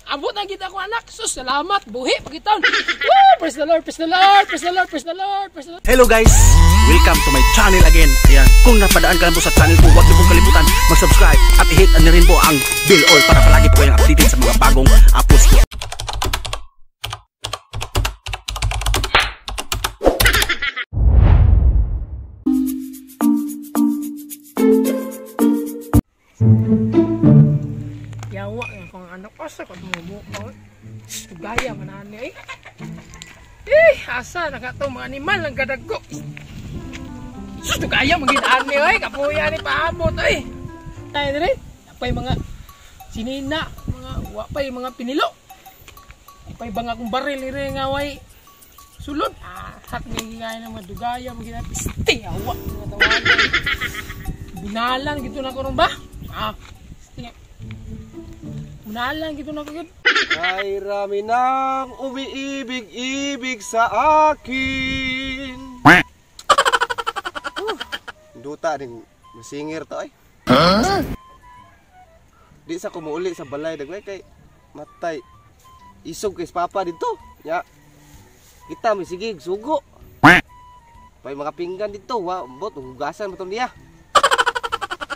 Abot na kita ko anak. Sus, salamat. Buhi pagitan. Woo! Praise the Lord, praise the Lord, praise the Lord, praise the Lord, praise the Lord. Hello guys! Welcome to my channel again. Ayan, kung napadaan ka lang po sa channel ko, huwag niyo pong kalimutan mag-subscribe at i-hit na rin po ang bell all para palagi po kayong updated sa mga bagong uploads ko. Yawa nga kung anak asa ka tumubukaw. Gaya manani eh. Asa na ka to mga animal ng gadaggo. Sus, gaya magidaan ni ay kapuya ni paabot ay. Tayo dire, apay mga sinina, mga wapay mga pinilo. Apay bang akong baril ni nga way sulod. Hak ni gaya na madugaya magidaan piste yawa mga tawanan. Binalan gitu na ko ron ba? Binalan gitu na ko gid. Ay rami nang umiibig-ibig sa akin. Duta ding masingir to ay. Di sa kumuuli sa balay dagway kay matay. Isog kay papa dito. Ya. Kita misigig sugo. Pay mga pinggan dito wa bot hugasan maton dia.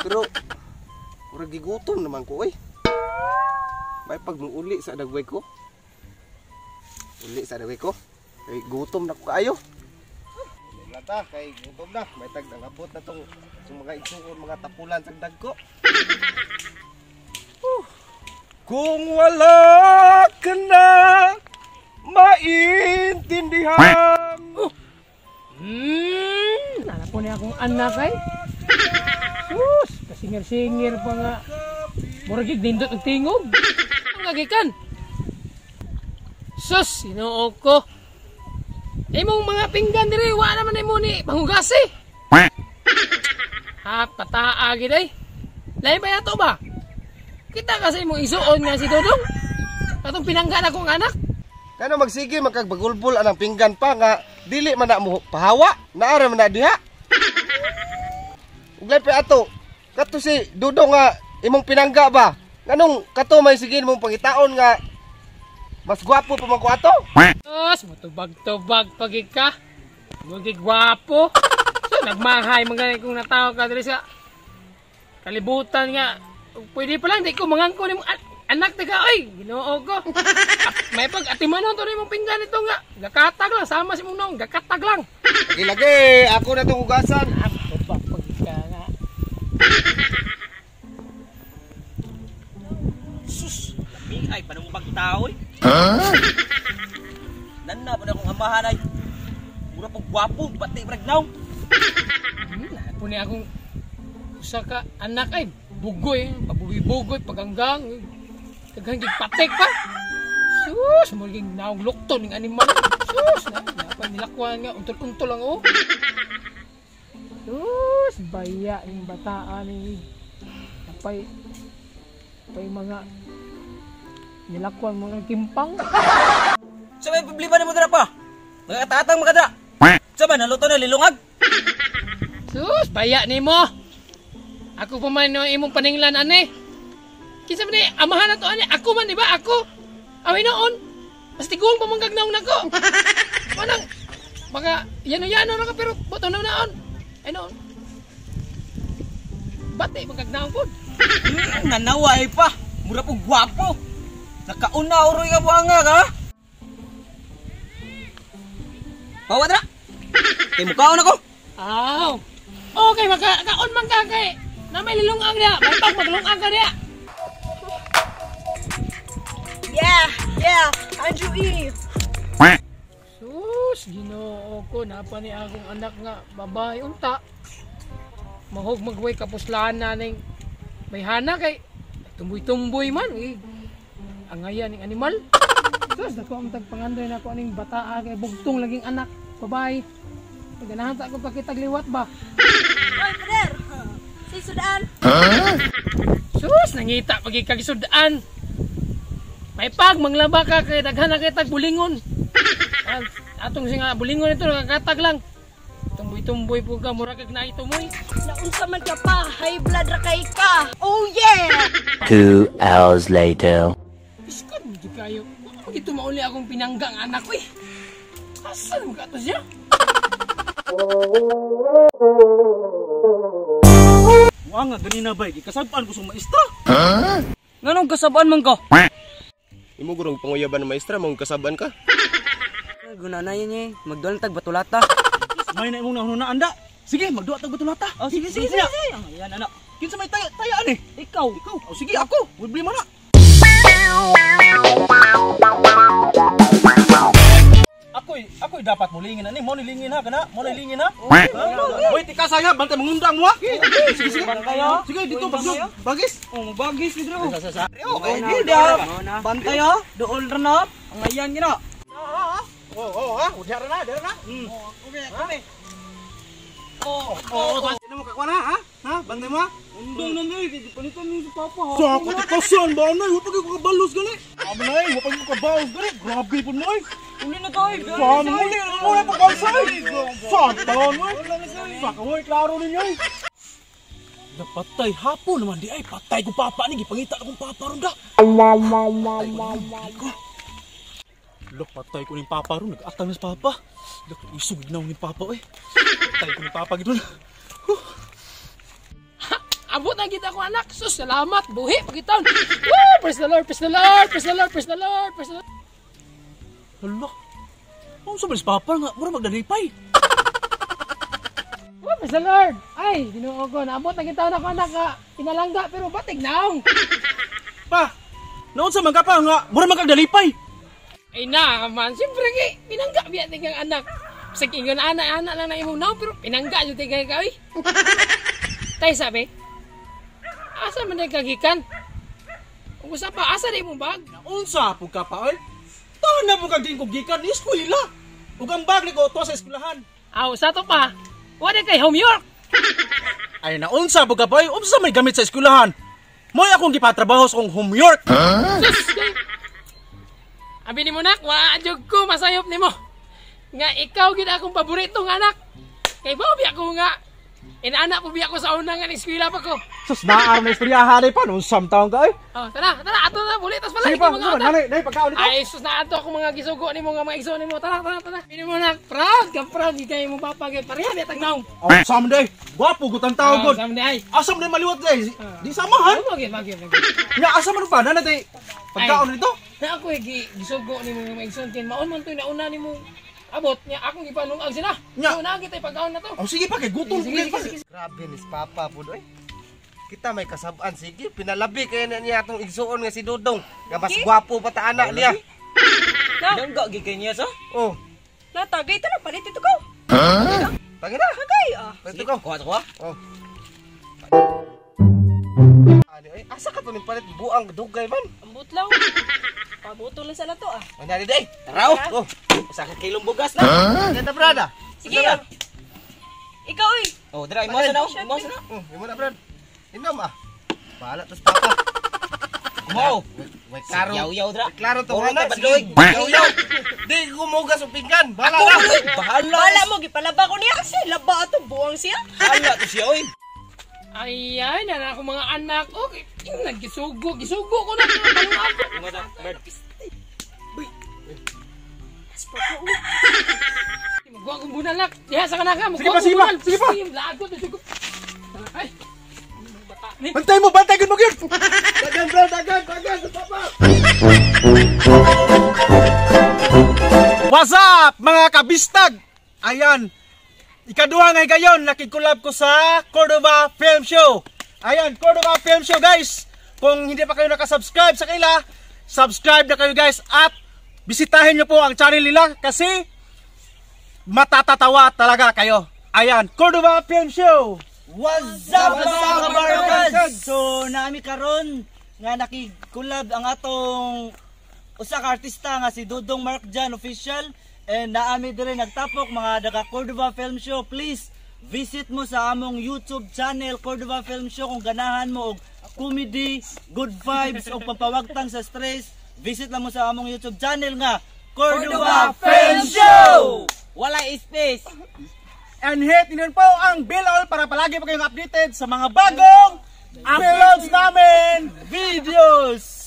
Pero ora gigutom naman ko oy. May pag uli sa dagway ko. Uli sa dagway ko. Kay gutom na ko kaayo. Lata kay gutom na. May tag nangabot na tong mga igsuon mga tapulan sa dagko. Kung wala ka na maintindihan. Nala po niya akong anak ay. Sus, kasingir-singir pa nga. Muragig dindot ang tingog. Ngagikan. Sus, sinuo ko. Imong mga pinggan diri, wa naman ay mo ni pangugasi. Ha, pataa gid ay. Lain ba yato ba? Kita kasi imong isuon nga si Dodong. Katong pinangga na kong anak. Kano magsige makagbagulbol anang pinggan pa nga dili man na mo pahawa. Naara man na diha. Uglay pa ato. Kato si Dodong nga imong pinangga ba? Nganong kato may sige mong pangitaon nga mas gwapo pa man ko ato? Sus, matubag-tubag pagig ka. Mugig gwapo. So, nagmahay mga kung natawag ka diri sa kalibutan nga. Pwede pa lang, di ko mangangko ni mong anak taga, ay, ginoo ko. May pag-atimanon to ni mong pinggan ito nga. Gakatag lang, sama si mong nong, gakatag lang. Lagi-lagi, ako na itong hugasan. Tubag pagig ka nga. Sus, lamig ay panungubag tao eh. Nana pa na akong amahan ay. Mura pag gwapo, bati bragnaw. Lapo niya akong usa ka anak ay bugoy, pabugoy-bugoy, paganggang. Kaghang patek pa. Sus, muling naong lukto ng animal. Sus, napay nilakwan nga, untol-untol lang oh. Sus, baya ng bataan ni napay mga nilakwan mo ng timpang. Sabay problema ni mo dira pa. Nagatatang mga dira. Sabay naluto na lilungag. Sus, baya ni mo. Ako pa man no imong paninglan ani. Kinsa man ni amahan na to ani? Ako man di ba? Ako. Away noon. Mas tigong pamanggagnaw nako. Manang baka yano-yano na ka pero boto na naon. Ay noon. Bati magagnaw pod. Nanaway pa. Mura po gwapo. Nakauna uroy ka buanga ka. Bawa dira. Kay mukhaon ako. Aw. Okay, magkaon man ka kay na may lilungag niya. May pag maglungag ka niya. Yeah, Andrew E. Sus, ginoo ko. Napa ni akong anak nga babae unta. Mahog magway kapuslaan na ning may hana kay tumboy-tumboy man. Angayan ng animal. Sus, dako ang tagpangandoy na ko aning bataa kay bugtong laging anak. Babae. Ganahan ta ko pakitagliwat ba? Oy, brother. Si Sudan. Sus, nangita pagi kagisudaan. May pag manglaba ka kay daghan na kay tagbulingon. Atong singa bulingon ito nakakatag lang. Tumboy-tumboy po ka mura kag naitumoy. Naunsa man ka pa, high blood ra kay ka. Oh yeah. 2 hours later. Iskon. di kayo. Ito mauli akong pinanggang anak ko eh. Asan mo ka to siya? Wa nga ganina bay, kasabaan ko sa maestra. Nganong kasabaan man ka? Imo gurong panguyaban ng maestra, mong kasabaan ka. Guna na yun magdual tag batulata. May na imong nahunaan da. Sige, magduwa tag batulata. Oh, sige. Ayan, anak. Kinsa may tayaan eh? Ikaw. Oh, sige ako. Problema na. Ako'y dapat mulingin ani. Mo nilingin ha kana? Mo nilingin ha? Hoy, tika saya, bantay mangundang mo ha. Sige. Bantayo. Sige, dito bagis. Oh, bagis ni bro. Okay, Bantay ha. Dool ra na. Ang ayan gina. Oh, ha. Udara na. Okay. Oh, sino mo kakwana ha? Ha? Bantay mo ha? Undong na ngay, palitan mo sa papa ha. Sa katakasan ba na? Wa pag ko kabalos gani. Amo na wa pag ko kabalos gani. Grabe pud mo. Uli na tayo. Saan muli? Ano mo pag balsay? Saan taon mo? Sa kamoy klaro ninyo. Napatay hapon naman di ay patay ko papa ni gipangita akong papa ron da. Lok patay ko ning papa ron nag-atang sa papa. Lok isog ginaw ni papa oy. Patay ko ni papa gidon. Abot na kita ko anak. Sus, salamat. Buhi, pagitaon. Woo! Praise the Lord, praise the Lord, praise the Lord, praise the Lord, praise the Lord. Hala. Ano sa balis papa nga? Mura magdalipay. Woo, praise the Lord. Ay, ginoo ko. Naabot na kita na ko anak ka. Pinalangga, pero batig naong. Pa, naon sa mga pa nga? Mura magdalipay. Ay na, man. Siyempre, pinangga biya tigang anak. Sige, ingon anak lang na imong naong, pero pinangga yung tigay ka, uy. Tay sabi, asa man nagkagikan? Kung usa pa, asa na imong bag? Unsa po ka pa oy? Tahan na mo kag din kog gikan ni eskwela. Ug ang bag ni ko to sa eskwelahan. Aw, sa to pa. Wala kay homework. Ay naunsa po ka pa oy? Unsa may gamit sa eskwelahan? Moy akong gipatrabaho sa akong homework. Sus, kay. Abi ni mo nak, wa jud ko masayop nimo. Nga ikaw gid akong paborito nga anak. Kay bobi ako nga inaanak po biya ko sa unang nga eskwela pa ko. Sus naar na istoryahan pa nun samtaon ka oy. Oh, tara, ato na buli tas pala Sige pa, nanay pagkaon dito. Ay, sus na ato ako mga gisugo nimo nga mga igsoon nimo. Tara. Pili mo na proud, di kay mo papagay pareha di tagnaw. Oh, someday. Gwapo gud ang tao gud. Someday. Asam na maliwat day. Di samahan. Bagay. Nya asa man pa na natay pagkaon dito. Na ako gisugo nimo nga mga igsoon kin maon man to nauna nimo. Abot niya akong ipanungag sila. Nya. So na kita pagkaon na to. Oh sige pa kay gutom ko Sige. Grabe ni papa po doy. Kita may kasabaan sige, pinalabi kay na niya atong igsuon nga si Dudong. Nga mas gwapo pa ta anak niya. Dangga gikay niya sa? Oh, Natagay ta na palit ito ko. tagi na. Tagay ah. Pwede ko. Kuha. Oh. Ano ay asa ka to ning palit buang dugay man. Ambot lang. Pabutol lang sa lato ah. Ano ni day? Taraw. Oh, Sa kilong bugas na. ganda brada. Sige ah. Ikaw uy. Oh, dira imo sa na. Imo sa na. Imo na brad. Inom ah. Bahala tos papa. Mo. Wait, klaro. Yaw dra. Klaro to Puro ana. tabadloy. Yaw. Di ko mugas og pinggan. Bahala na. Bahala. Bala mo gipalaba ko niya kasi laba ato buwang siya. Hala to siya oy. Ay, na ako mga anak. Okay, nagisugo ko na panungag. Imo sa bird. Magwa kong bunalak. Diha sa kanaka. Sige pa. Lago to siguro. Ay. Bantay gud mo gyud. Dagan brad, dagan sa papa. What's up mga kabistag? Ayan. Ikaduha nga gayon nakikulab ko sa Cordova Film Show. Ayan, Cordova Film Show guys. Kung hindi pa kayo nakasubscribe sa kanila, subscribe na kayo guys at bisitahin nyo po ang channel nila kasi matatatawa talaga kayo. Ayan, Cordova Film Show. What's up mga kabarkads? So naami karon nga nakikulab ang atong usa ka artista nga si Dudong Mark Jan Official and naami dire nagtapok mga daga Cordova Film Show. Please visit mo sa among YouTube channel Cordova Film Show kung ganahan mo og comedy, good vibes o pampawagtang sa stress. Visit lang mo sa among YouTube channel nga Cordova Film Show. Wala space. And hit niyo po ang bell all para palagi po kayong updated sa mga bagong uploads namin videos.